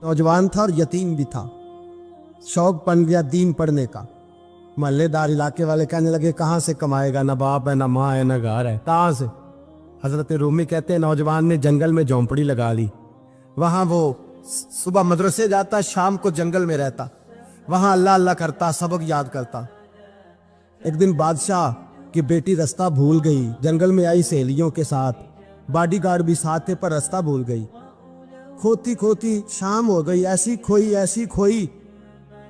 नौजवान था और यतीम भी था। शौक बन गया दीन पढ़ने का। मोहल्लेदार इलाके वाले कहने लगे कहाँ से कमाएगा, ना बाप है ना माँ है ना घर है, कहाँ से। हजरत रूमी कहते हैं नौजवान ने जंगल में झोंपड़ी लगा ली। वहाँ वो सुबह मदरसे जाता, शाम को जंगल में रहता, वहाँ अल्लाह अल्लाह करता, सबक याद करता। एक दिन बादशाह की बेटी रास्ता भूल गई, जंगल में आई सहेलियों के साथ, बॉडीगार्ड भी साथ थे पर रास्ता भूल गई। खोती खोती शाम हो गई, ऐसी खोई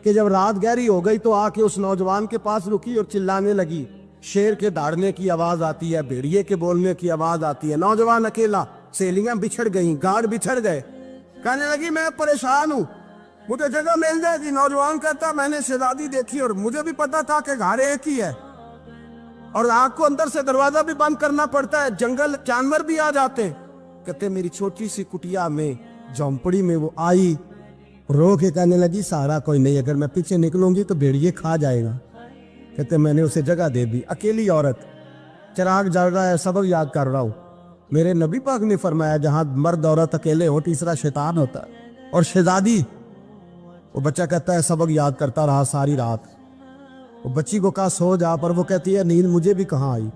कि जब रात गहरी हो गई तो आके उस नौजवान के पास रुकी और चिल्लाने लगी। शेर के दहाड़ने की आवाज आती है, भेड़िए के बोलने की आवाज आती है। नौजवान अकेला, सहेलियां बिछड़ गई, गार्ड बिछड़ गए। कहने लगी मैं परेशान हूँ, मुझे जगह मिल जाएगी। नौजवान कहता मैंने शहजादी देखी और मुझे भी पता था कि घर एक ही है और आग को अंदर से दरवाजा भी बंद करना पड़ता है, जंगल जानवर भी आ जाते। कहते मेरी छोटी सी कुटिया में, झोंपड़ी में वो आई, रो के कहने लगी सहारा कोई नहीं, अगर मैं पीछे निकलूंगी तो भेड़िए खा जाएगा। कहते मैंने उसे जगह दे दी। अकेली औरत, चिराग जल रहा है, सबक याद कर रहा हूँ। मेरे नबी पाक ने फरमाया जहां मर्द औरत अकेले हो तीसरा शैतान होता है। और शहजादी, वो बच्चा कहता है सबक याद करता रहा सारी रात। वो बच्ची को कहा सो जा, पर वो कहती है नींद मुझे भी कहाँ आई।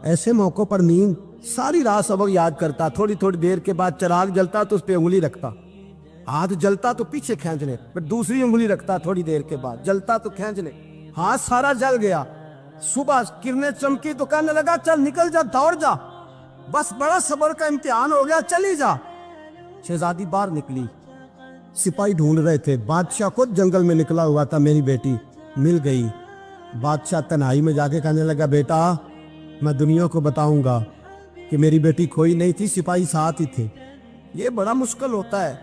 ऐसे मौकों पर नींद, सारी रात सबक याद करता। थोड़ी थोड़ी देर के बाद चिराग जलता तो उस पर उंगली रखता, हाथ जलता तो पीछे खींच ले, फिर दूसरी उंगली रखता। थोड़ी देर के बाद जलता तो खींच ले, हाथ सारा जल गया। सुबह किरणें चमकी तो कहने लगा चल निकल जा, दौड़ जा, बस बड़ा सब्र का इम्तिहान हो गया, चली जा। शहजादी बाहर निकली, सिपाही ढूंढ रहे थे। बादशाह खुद जंगल में निकला हुआ था, मेरी बेटी मिल गई। बादशाह तन्हाई में जाके कहने लगा बेटा मैं दुनिया को बताऊंगा कि मेरी बेटी खोई नहीं थी, सिपाही साथ ही थे। ये बड़ा मुश्किल होता है,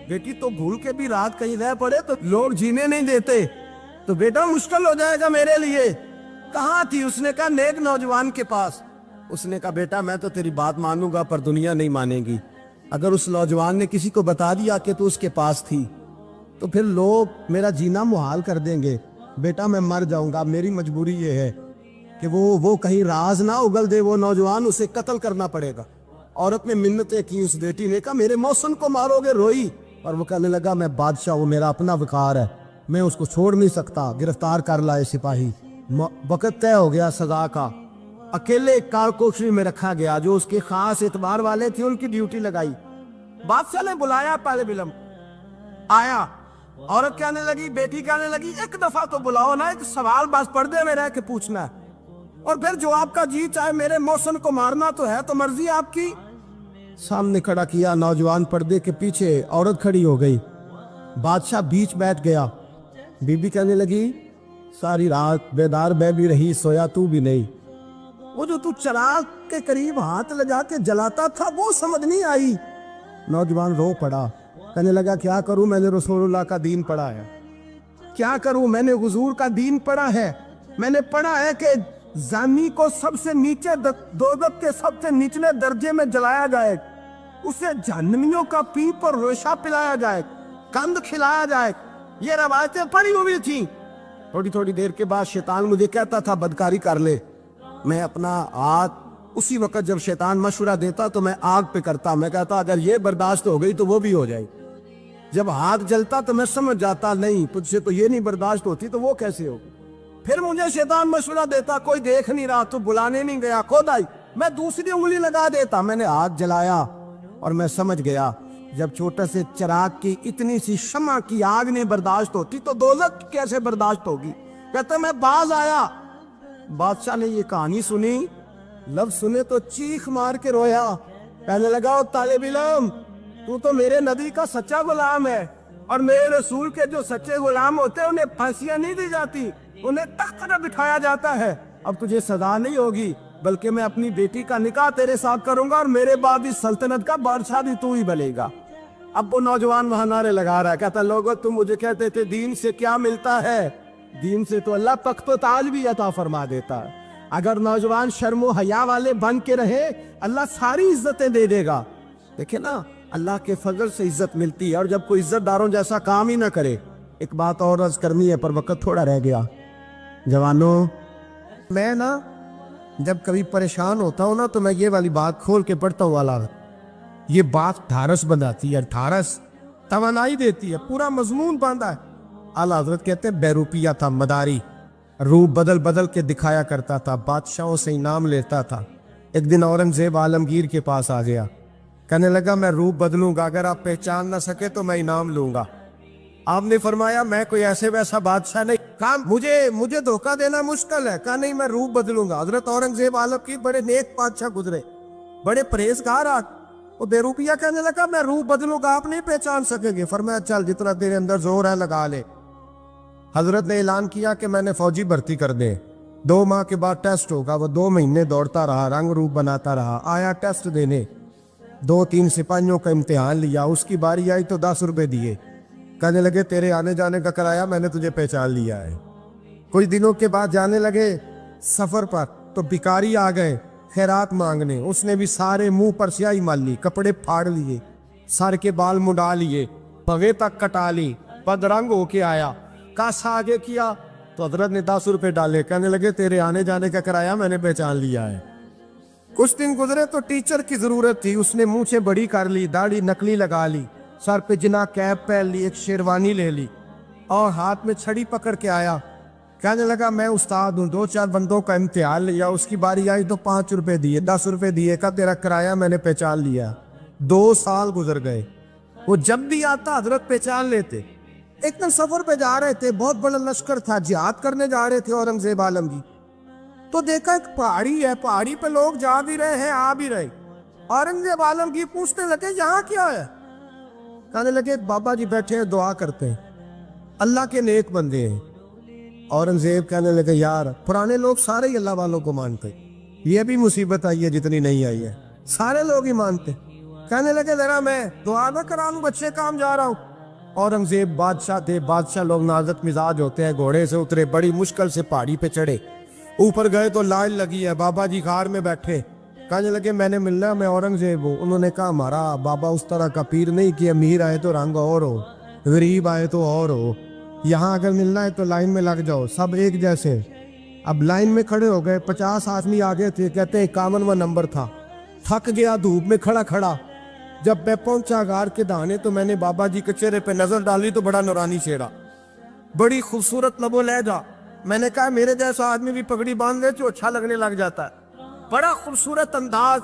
बेटी तो भूल के भी रात कहीं रह पड़े तो लोग जीने नहीं देते, तो बेटा मुश्किल हो जाएगा मेरे लिए। कहाँ थी? उसने कहा नेक नौजवान के पास। उसने कहा बेटा मैं तो तेरी बात मानूंगा पर दुनिया नहीं मानेगी। अगर उस नौजवान ने किसी को बता दिया कि तू उसके पास थी तो फिर लोग मेरा जीना मुहाल कर देंगे। बेटा मैं मर जाऊंगा, मेरी मजबूरी ये है कि वो कहीं राज ना उगल दे वो नौजवान, उसे कत्ल करना पड़ेगा। औरत ने मिन्नतें की, उस बेटी ने कहा मेरे मौसम को मारोगे, रोई। और वो कहने लगा मैं बादशाह, वो मेरा अपना वकार है, मैं उसको छोड़ नहीं सकता। गिरफ्तार कर लाए सिपाही। वक्त तय हो गया सजा का। अकेले कारकोशरी में रखा गया, जो उसके खास एतबार वाले थे उनकी ड्यूटी लगाई। बादशाह ने बुलाया, पहले बिलम आया। औरत कहने लगी, बेटी कहने लगी एक दफा तो बुलाओ ना, एक सवाल बस पर्दे में रह के पूछना है, और फिर जो आपका जी चाहे मेरे मौसम को मारना तो है, तो मर्जी आपकी। सामने खड़ा किया, नौजवान पर्दे के पीछे, औरत खड़ी हो गई। बादशाह बीच बैठ गया। बीबी कहने लगी सारी रात बेदार मैं भी रही, सोया तू भी नहीं। वो जो तू चिराग के करीब हाथ लगा के जलाता था वो समझ नहीं आई। नौजवान रो पड़ा, कहने लगा क्या करूं, मैंने रसूलुल्लाह का दीन पढ़ा है, क्या करूं, मैंने हुजूर का दीन पढ़ा है। मैंने पढ़ा है कि जानी को सबसे नीचे दोज़ख के सबसे निचले दर्जे में जलाया जाए, उसे जहन्नमियों का पीप और रेशा पिलाया जाए, कंद खिलाया जाए। ये रवायतें पढ़ी हुई थी। थोड़ी थोड़ी देर के बाद शैतान मुझे कहता था बदकारी कर ले। मैं अपना हाथ उसी वक्त जब शैतान मशवरा देता तो मैं आग पे करता। मैं कहता अगर ये बर्दाश्त हो गई तो वो भी हो जाए। जब हाथ जलता तो मैं समझ जाता नहीं तुझसे तो ये नहीं बर्दाश्त होती तो वो कैसे होगी। फिर मुझे शैतान मशवरा देता कोई देख नहीं रहा तो बुलाने नहीं गया, खुद आई, मैं दूसरी उंगली लगा देता। मैंने हाथ जलाया और मैं समझ गया जब छोटे से चिराग की इतनी सी शमा की आग ने बर्दाश्त होती तो दोज़ख कैसे बर्दाश्त होगी। कहता मैं बाज आया। बादशाह ने ये कहानी सुनी, लफ्ज सुने तो चीख मार के रोया। कहने लगा ओ तालिब इल्म, तू तो मेरे नबी का सच्चा गुलाम है, और मेरे रसूल के जो सच्चे गुलाम होते हैं उन्हें फांसियां नहीं दी जाती, उन्हें तख्त पर बिठाया जाता है। अब तुझे सजा नहीं होगी, बल्कि मैं अपनी बेटी का निकाह तेरे साथ करूंगा और मेरे बाद इस सल्तनत का बादशाह भी तू ही बनेगा। अब वो नौजवान वहां नारे लगा रहा है, कहता लोगों तुम मुझे कहते थे दीन से क्या मिलता है, दीन से तो अल्लाह तख्त व ताज भी अता फरमा देता है। अगर नौजवान शर्म व हया वाले बन के रहे अल्लाह सारी इज्जतें दे देगा। देखे ना अल्लाह के फजल से इज्जत मिलती है, और जब कोई इज्जतदारों जैसा काम ही ना करे। एक बात और अर्ज करनी है पर वक्त थोड़ा रह गया। जवानों, मैं ना जब कभी परेशान होता हूँ ना तो मैं ये वाली बात खोल के पढ़ता हूँ वाला, ये बात ढारस बनाती है। ढारस तवानाई देती है, पूरा मजमून बांधा है। आला हजरत कहते हैं बेरूपिया था, मदारी, रूप बदल बदल के दिखाया करता था, बादशाहों से इनाम लेता था। एक दिन औरंगजेब आलमगीर के पास आ गया, कहने लगा मैं रूप बदलूंगा, अगर आप पहचान ना सके तो मैं इनाम लूंगा। आपने फरमाया मैं कोई ऐसे वैसा बादशाह नहीं, कहा मुझे धोखा देना मुश्किल है, कहा नहीं मैं रूप बदलूंगा। हजरत औरंगजेब आलमगीर बड़े नेक बादशाह गुजरे, बड़े परहेजगार। वो बेरूपिया कहने लगा मैं रूप बदलूंगा, आप नहीं पहचान सकेंगे। फरमाया चल जितना तेरे अंदर जोर है लगा ले। हजरत ने ऐलान किया कि मैंने फौजी भर्ती कर दे, 2 माह के बाद टेस्ट होगा। वो 2 महीने दौड़ता रहा, रंग रूप बनाता रहा, आया टेस्ट देने, 2-3 सिपाहियों का इम्तिहान लिया, उसकी बारी आई तो 10 रुपए दिए, कहने लगे तेरे आने जाने का किराया मैंने तुझे पहचान लिया है। कुछ दिनों के बाद जाने लगे सफर पर, तो भिखारी आ गए खैरात मांगने, उसने भी सारे मुंह पर स्याही मार ली, कपड़े फाड़ लिए, सर के बाल मुड़ा लिए, भवे तक कटा ली, बदरंग होके आया, कासा आगे किया तो हजरत ने 10 रुपए डाले, कहने लगे तेरे आने जाने का किराया मैंने पहचान लिया है। कुछ दिन गुजरे तो टीचर की जरूरत थी, उसने मुंह से बड़ी कर ली, दाढ़ी नकली लगा ली, सर पे जिना कैप पहन ली, एक शेरवानी ले ली और हाथ में छड़ी पकड़ के आया, कहने लगा मैं उस्ताद हूँ, 2-4 बंदों का इम्तिहान लिया, उसकी बारी आई तो 5 रुपए दिए, 10 रुपए दिए, का तेरा किराया मैंने पहचान लिया। 2 साल गुजर गए, वो जब भी आता हजरत पहचान लेते। एक दिन सफर पे जा रहे थे, बहुत बड़ा लश्कर था, जिहाद करने जा रहे थे औरंगजेब आलमगीर, तो देखा एक पहाड़ी है, पहाड़ी पे लोग जा भी रहे हैं आ भी रहे। औरंगजेब आलमगीर पूछने लगे यहाँ क्या है, कहने लगे बाबा जी बैठे हैं दुआ करते हैं, अल्लाह के नेक बंदे हैं। औरंगजेब कहने लगे यार पुराने लोग सारे ही अल्लाह वालों को मानते, ये भी मुसीबत आई है जितनी नहीं आई है, सारे लोग ही मानते। कहने लगे जरा मैं दुआ ना करा लूं, बच्चे काम जा रहा हूँ। औरंगजेब बादशाह थे, बादशाह लोग नाजुक मिजाज होते हैं, घोड़े से उतरे, बड़ी मुश्किल से पहाड़ी पे चढ़े, ऊपर गए तो लाइन लगी है, बाबा जी खार में बैठे, कहने लगे मैंने मिलना, मैं औरंगजेब हूँ। उन्होंने कहा हमारा बाबा उस तरह का पीर नहीं कि अमीर आए तो रंग और हो, गरीब आए तो और हो, यहाँ अगर मिलना है तो लाइन में लग जाओ, सब एक जैसे। अब लाइन में खड़े हो गए, 50 आदमी आगे थे, कहते हैं 51वां नंबर था। थक गया धूप में खड़ा खड़ा, जब मैं पहुंचा गार के दाने तो मैंने बाबा जी के चेहरे पे नजर डाली तो बड़ा नूरानी चेहरा, बड़ी खूबसूरत लबो लहजा। मैंने कहा मेरे जैसा आदमी भी पगड़ी बांध ले तो अच्छा लगने लग जाता है, बड़ा खूबसूरत अंदाज।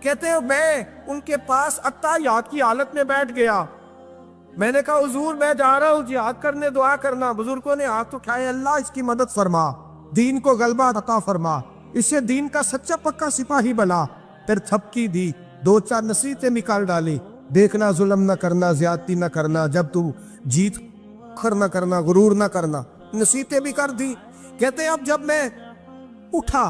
कहते हैं मैं उनके पास अत्ताहियात की हालत में बैठ गया, मैंने कहा हुजूर मैं जा रहा हूँ जिहाद करने, दुआ करना। बुजुर्गों ने हाथ उठाए, अल्लाह इसकी मदद फरमा, दीन को गलबा अता फरमा, इसे दीन का सच्चा पक्का सिपाही बना। फिर थपकी दी, 2-4 नसीहतें निकाल डाली, देखना जुल्म न करना, ज्यादती न करना, जब तू जीत खर न करना, गुरूर न करना, नसीहतें भी कर दी। कहते अब जब मैं उठा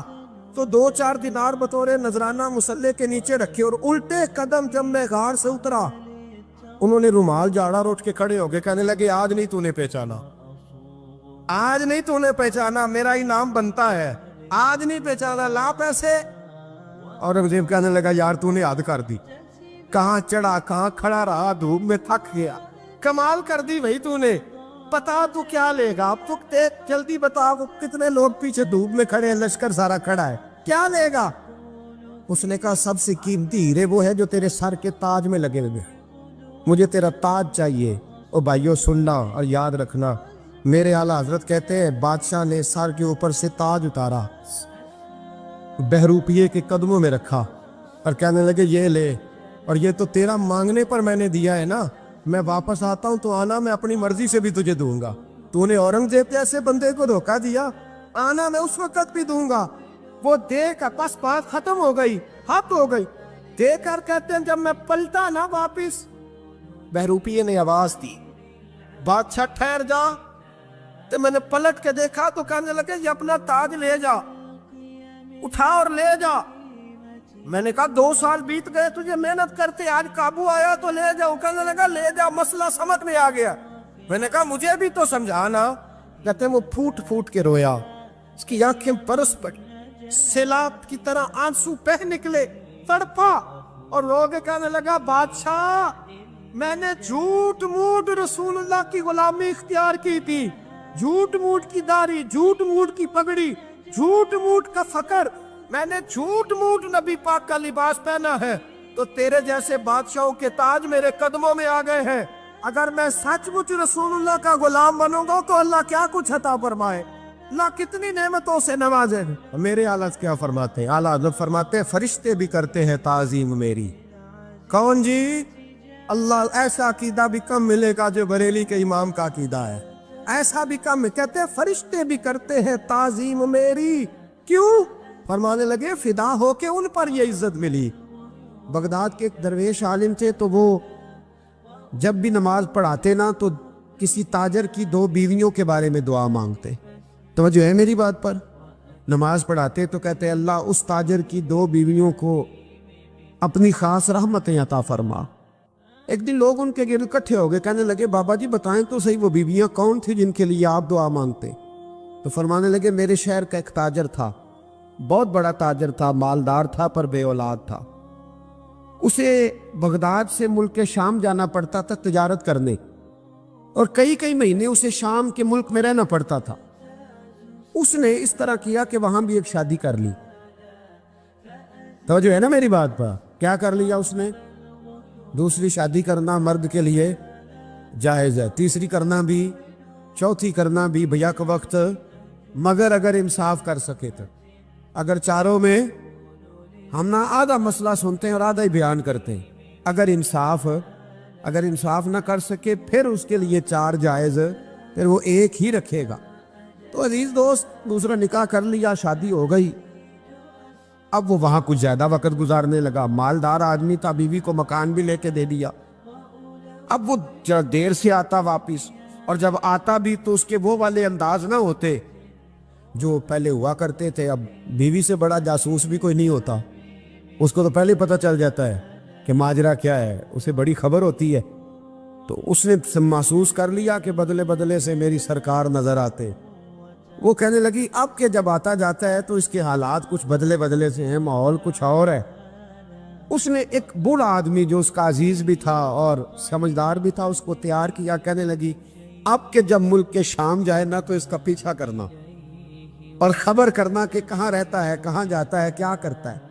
तो 2-4 दिनार बतौरे नजराना मुसल्ले के नीचे रखे, और उल्टे कदम जब मैं गार से उतरा उन्होंने रुमाल झाड़ा और उठ के खड़े हो गए, कहने लगे आज नहीं तूने पहचाना, आज नहीं तूने पहचाना, मेरा इनाम बनता है, आज नहीं पहचाना, ला पैसे। औरंगजेब कहने लगा यार तूने हद कर दी, कहाँ चढ़ा कहाँ खड़ा रहा, धूप में थक गया, कमाल कर दी भाई तूने, बता तू क्या लेगा, अब तू देख जल्दी बता, वो कितने लोग पीछे धूप में खड़े हैं, लश्कर सारा खड़ा है, क्या लेगा। उसने कहा सबसे कीमती हीरे वो है जो तेरे सर के ताज में लगे हुए, मुझे तेरा ताज चाहिए। ओ भाइयों सुनना और याद रखना, मेरे आला हजरत कहते हैं बादशाह ने सर के ऊपर से ताज उतारा, बहरूपिये के कदमों में रखा और कहने लगे ये ले, और ये तो तेरा मांगने पर मैंने दिया है ना, मैं वापस आता हूं तो आना मैं अपनी मर्जी से भी तुझे दूंगा, तूने औरंगजेब जैसे बंदे को धोखा दिया, आना मैं उस वक्त भी दूंगा। वो देख बस बात खत्म हो गई, हद हो गई। देखकर कहते हैं जब मैं पलटा ना वापिस, बहरूपिये ने आवाज दी बादशाह ठहर जा, तो मैंने पलट के देखा तो कहने लगे ये अपना ताज ले जा, उठा और ले जा। मैंने कहा 2 साल बीत गए तुझे मेहनत करते, आज काबू आया तो ले जाओ। कहने लगा ले जा, मसला समझ में आ गया। मैंने कहा मुझे भी तो समझाना। कहते वो फूट फूट के रोया, उसकी आंखें बरस पड़ी, सैलाब की तरह आंसू बह निकले, तड़पा और रो के कहने लगा बादशाह मैंने झूठ मूठ रसूलुल्लाह की गुलामी इख्तियार की थी, झूठ मूठ की दाढ़ी, झूठ मूठ की पगड़ी, झूठ मूठ का फकर, मैंने झूठ मूठ नबी पाक का लिबास पहना है, तो तेरे जैसे बादशाहों के ताज मेरे कदमों में आ गए हैं। अगर मैं सचमुच रसूलुल्लाह का गुलाम बनूंगा तो अल्लाह क्या कुछ अता फरमाए, अल्लाह कितनी नेमतों से नवाजे। मेरे आला क्या फरमाते हैं, आला हज़रत फरमाते हैं फरिश्ते भी करते हैं ताज़ीम मेरी। कौन जी? अल्लाह। ऐसा अकीदा भी कम मिलेगा जो बरेली के इमाम का अकीदा है, ऐसा भी कम। कहते हैं फरिश्ते भी करते हैं ताज़ीम मेरी। क्यों? फरमाने लगे फिदा हो के उन पर ये इज्जत मिली। बगदाद के एक दरवेश आलिम थे, तो वो जब भी नमाज पढ़ाते ना तो किसी ताजर की 2 बीवियों के बारे में दुआ मांगते। तो जो है मेरी बात पर, नमाज पढ़ाते तो कहते अल्लाह उस ताजर की 2 बीवियों को अपनी खास रहमतें अता फरमा। एक दिन लोग उनके गिर्द इकट्ठे हो गए, कहने लगे बाबा जी बताएं तो सही वो बीवियां कौन थी जिनके लिए आप दुआ मांगते। तो फरमाने लगे मेरे शहर का एक ताजर था, बहुत बड़ा ताजर था, मालदार था पर बे औलाद था। उसे बगदाद से मुल्क के शाम जाना पड़ता था तिजारत करने, और कई कई महीने उसे शाम के मुल्क में रहना पड़ता था। उसने इस तरह किया कि वहां भी एक शादी कर ली। तो जो है ना मेरी बात पर, क्या कर लिया उसने? दूसरी शादी करना मर्द के लिए जायज़ है, तीसरी करना भी, चौथी करना भी भैया के वक्त, मगर अगर इंसाफ कर सके तो। अगर चारों में हम ना आधा मसला सुनते हैं और आधा ही बयान करते हैं, अगर इंसाफ ना कर सके फिर उसके लिए 4 जायज़, फिर वो एक ही रखेगा। तो अजीज दोस्त, दूसरा निकाह कर लिया, शादी हो गई। अब वो वहां कुछ ज्यादा वक्त गुजारने लगा, मालदार आदमी था, बीवी को मकान भी लेके दे दिया। अब वो जरा देर से आता वापिस, और जब आता भी तो उसके वो वाले अंदाज ना होते जो पहले हुआ करते थे। अब बीवी से बड़ा जासूस भी कोई नहीं होता, उसको तो पहले पता चल जाता है कि माजरा क्या है, उसे बड़ी खबर होती है। तो उसने महसूस कर लिया कि बदले बदले से मेरी सरकार नजर आते। वो कहने लगी अब के जब आता जाता है तो इसके हालात कुछ बदले बदले से हैं, माहौल कुछ और है। उसने एक बूढ़ा आदमी जो उसका अजीज भी था और समझदार भी था, उसको तैयार किया। कहने लगी अब के जब मुल्क के शाम जाए ना तो इसका पीछा करना और खबर करना कि कहाँ रहता है, कहाँ जाता है, क्या करता है।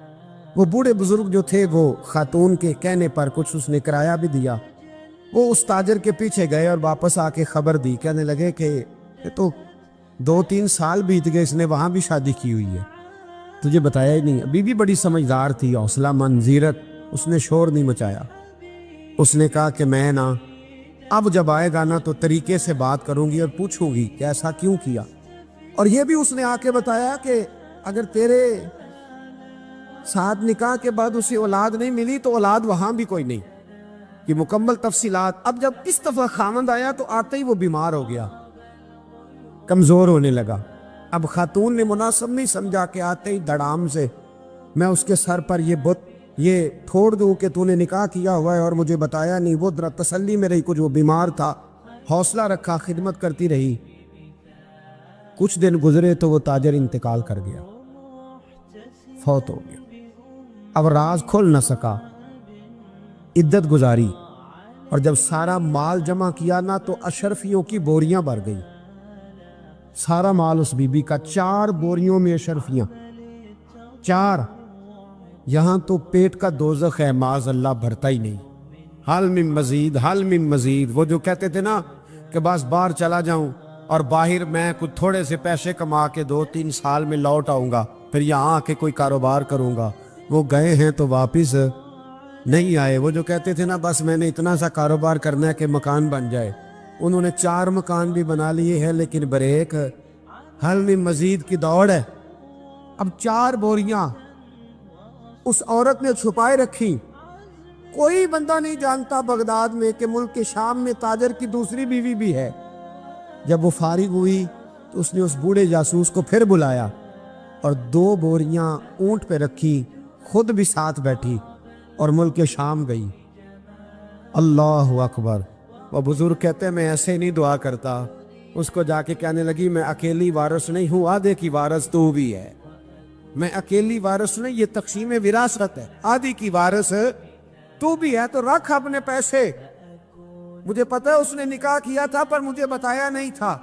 वो बूढ़े बुजुर्ग जो थे वो खातून के कहने पर कुछ उसने किराया भी दिया। वो उस ताजर के पीछे गए और वापस आके खबर दी। कहने लगे कि ये तो 2-3 साल बीत गए, इसने वहां भी शादी की हुई है, तुझे बताया ही नहीं। बीवी बड़ी समझदार थी, हौसला मंद, जीरक, उसने शोर नहीं मचाया। उसने कहा कि मैं ना अब जब आएगा ना तो तरीके से बात करूंगी और पूछूंगी कि ऐसा क्यों किया। और ये भी उसने आके बताया कि अगर तेरे साथ निकाह के बाद उसे औलाद नहीं मिली तो औलाद वहां भी कोई नहीं, कि मुकम्मल तफसीलात। अब जब इस दफा खामंद आया तो आते ही वो बीमार हो गया, कमजोर होने लगा। अब खातून ने मुनासिब नहीं समझा कि आते ही धड़ाम से मैं उसके सर पर ये बुत ये फोड़ दूं कि तूने निकाह किया हुआ है और मुझे बताया नहीं। वो जरा तसल्ली में रही, कुछ वो बीमार था, हौसला रखा, खिदमत करती रही। कुछ दिन गुजरे तो वो ताजर इंतकाल कर गया, फौत हो गया। अब राज खोल न सका, इद्दत गुजारी, और जब सारा माल जमा किया ना तो अशरफियों की बोरियां भर गई। सारा माल उस बीबी का, 4 बोरियों में अशरफियां, 4। यहां तो पेट का दोज़ख है, माज अल्लाह भरता ही नहीं। हाल मिन मजीद, हाल मिन मजीद। वो जो कहते थे ना कि बस बाहर चला जाऊं और बाहर मैं कुछ थोड़े से पैसे कमा के 2-3 साल में लौट आऊंगा, फिर यहाँ आके कोई कारोबार करूंगा, वो गए हैं तो वापिस नहीं आए। वो जो कहते थे ना बस मैंने इतना सा कारोबार करना है कि मकान बन जाए, उन्होंने 4 मकान भी बना लिए हैं, लेकिन ब्रेक हल में मजीद की दौड़ है। अब 4 बोरियां उस औरत ने छुपाए रखी। कोई बंदा नहीं जानता बगदाद में कि मुल्क के शाम में ताजर की दूसरी बीवी भी है। जब वो फारिग हुई तो उसने उस बूढ़े जासूस को फिर बुलाया और 2 बोरियां ऊंट पे रखी, खुद भी साथ बैठी और मुल्क के शाम गई। अल्लाह अकबर। वो बुजुर्ग कहते हैं मैं ऐसे नहीं दुआ करता। उसको जाके कहने लगी मैं अकेली वारिस नहीं हूं, आधे की वारिस तू भी है। मैं अकेली वारिस नहीं, ये तक़सीम विरासत है, आधी की वारिस तू भी है। तो रख अपने पैसे, मुझे पता है उसने निकाह किया था पर मुझे बताया नहीं था,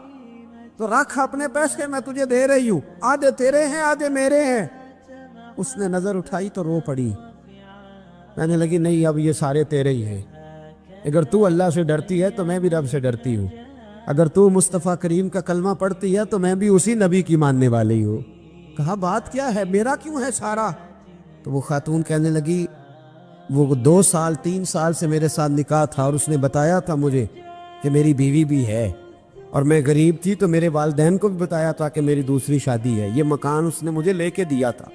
तो रख अपने पैसे, मैं तुझे दे रही हूं, आधे तेरे हैं आधे मेरे हैं। उसने नजर उठाई तो रो पड़ी, कहने लगी नहीं अब ये सारे तेरे ही हैं, اگر تو اللہ سے ڈرتی ہے تو میں بھی رب سے ڈرتی ہوں، اگر تو مصطفیٰ کریم کا کلمہ پڑھتی ہے تو میں بھی اسی نبی کی ماننے والی ہوں۔ کہا بات کیا ہے، میرا کیوں ہے سارا؟ تو وہ خاتون کہنے لگی وہ 2 سال 3 سال سے میرے ساتھ نکاح تھا اور اس نے بتایا تھا مجھے کہ میری بیوی بھی ہے، اور میں غریب تھی تو میرے والدین کو بھی بتایا تھا کہ میری دوسری شادی ہے۔ یہ مکان اس نے مجھے لے کے دیا تھا،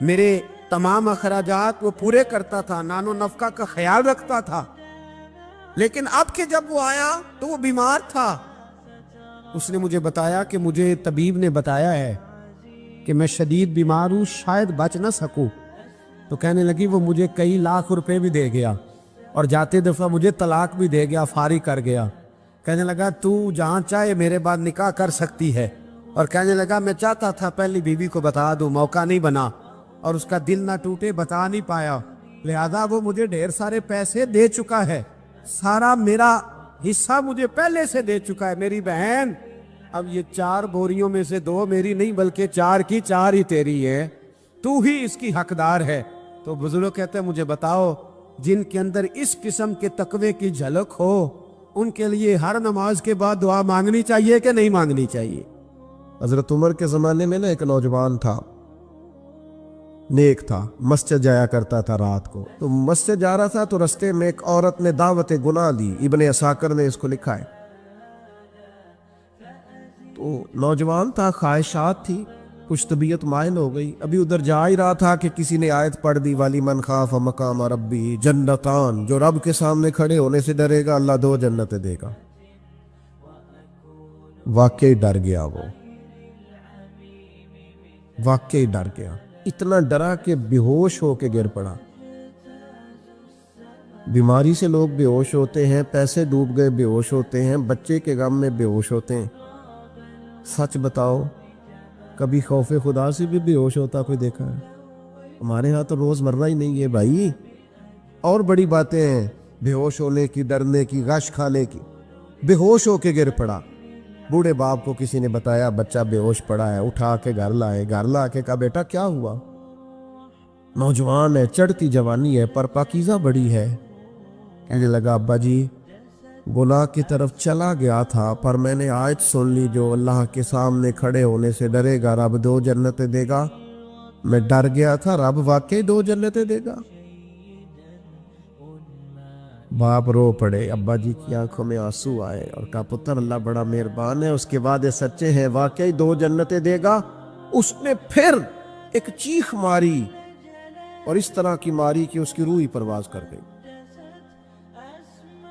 میرے تمام اخراجات وہ پورے کرتا تھا، نان و نفقہ کا خیال رکھتا تھا، لیکن اب کہ جب وہ آیا تو وہ بیمار تھا۔ اس نے مجھے بتایا کہ مجھے طبیب نے بتایا ہے کہ میں شدید بیمار ہوں، شاید بچ نہ سکوں۔ تو کہنے لگی وہ مجھے کئی لاکھ روپے بھی دے گیا اور جاتے دفعہ مجھے طلاق بھی دے گیا، فارغ کر گیا۔ کہنے لگا تو جہاں چاہے میرے بعد نکاح کر سکتی ہے، اور کہنے لگا میں چاہتا تھا پہلی بیوی کو بتا دوں، موقع نہیں بنا اور اس کا دل نہ ٹوٹے، بتا نہیں پایا، لہذا وہ مجھے ڈھیر سارے پیسے دے چکا ہے، سارا میرا حصہ مجھے پہلے سے دے چکا ہے۔ میری بہن اب یہ 4 بوریوں میں سے 2 میری نہیں بلکہ 4 کی 4 ہی تیری ہے، تو ہی اس کی حقدار ہے۔ تو بزرگ کہتے ہیں مجھے بتاؤ جن کے اندر اس قسم کے تقوی کی جھلک ہو ان کے لیے ہر نماز کے بعد دعا مانگنی چاہیے کہ نہیں مانگنی چاہیے؟ حضرت عمر کے زمانے میں ایک نوجوان تھا، نیک تھا، مسجد جایا کرتا تھا رات کو۔ تو مسجد جا رہا تھا تو رستے میں ایک عورت نے دعوت گناہ دی، ابن عساکر نے اس کو لکھا ہے۔ تو نوجوان تھا، خواہشات تھی، کچھ طبیعت مائل ہو گئی، ابھی ادھر جا ہی رہا تھا کہ کسی نے آیت پڑھ دی والی من خاف مقام ربی جنتان، جو رب کے سامنے کھڑے ہونے سے ڈرے گا اللہ 2 جنتیں دے گا۔ واقعی ڈر گیا، وہ واقعی ڈر گیا، اتنا ڈرا کہ بے ہوش ہو کے گر پڑا۔ بیماری سے لوگ بے ہوش ہوتے ہیں، پیسے ڈوب گئے بے ہوش ہوتے ہیں، بچے کے غم میں بے ہوش ہوتے ہیں۔ سچ بتاؤ کبھی خوف خدا سے بھی بے ہوش ہوتا کوئی دیکھا ہے؟ ہمارے ہاں تو روز مرہ ہی نہیں ہے بھائی، اور بڑی باتیں ہیں، بے ہوش ہونے کی، ڈرنے کی، غش کھانے کی۔ بے ہوش ہو کے گر پڑا، بوڑھے باپ کو کسی نے بتایا بچہ بے ہوش پڑا ہے، اٹھا کے گھر لائے، گھر لا کے کہا بیٹا کیا ہوا؟ نوجوان ہے، چڑھتی جوانی ہے پر پاکیزہ بڑی ہے۔ کہنے لگا ابا جی گناہ کی طرف چلا گیا تھا پر میں نے آیت سن لی جو اللہ کے سامنے کھڑے ہونے سے ڈرے گا رب 2 جنتیں دے گا، میں ڈر گیا تھا، رب واقعی 2 جنتیں دے گا۔ باپ رو پڑے، ابا جی کی آنکھوں میں آنسو آئے اور کہا پتر اللہ بڑا مہربان ہے، اس کے وعدے سچے ہیں، واقعی 2 جنتیں دے گا۔ اس نے پھر ایک چیخ ماری اور اس طرح کی ماری کہ اس کی روح ہی پرواز کر گئی،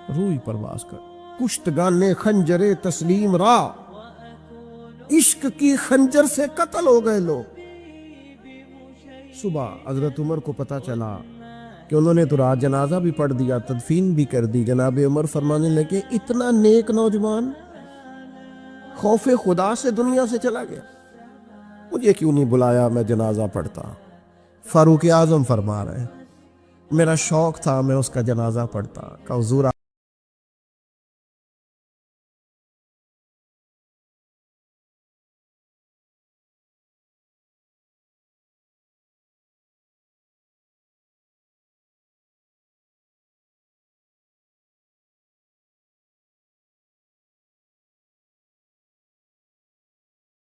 روح ہی پرواز کر۔ کشتگان خنجر تسلیم را، عشق کی خنجر سے قتل ہو گئے لوگ۔ صبح حضرت عمر کو پتا چلا کہ انہوں نے تو رات جنازہ بھی پڑھ دیا، تدفین بھی کر دی۔ جناب عمر فرمانے لگے اتنا نیک نوجوان خوف خدا سے دنیا سے چلا گیا، مجھے کیوں نہیں بلایا میں جنازہ پڑھتا؟ فاروق اعظم فرما رہے ہیں میرا شوق تھا میں اس کا جنازہ پڑھتا۔ کہ حضور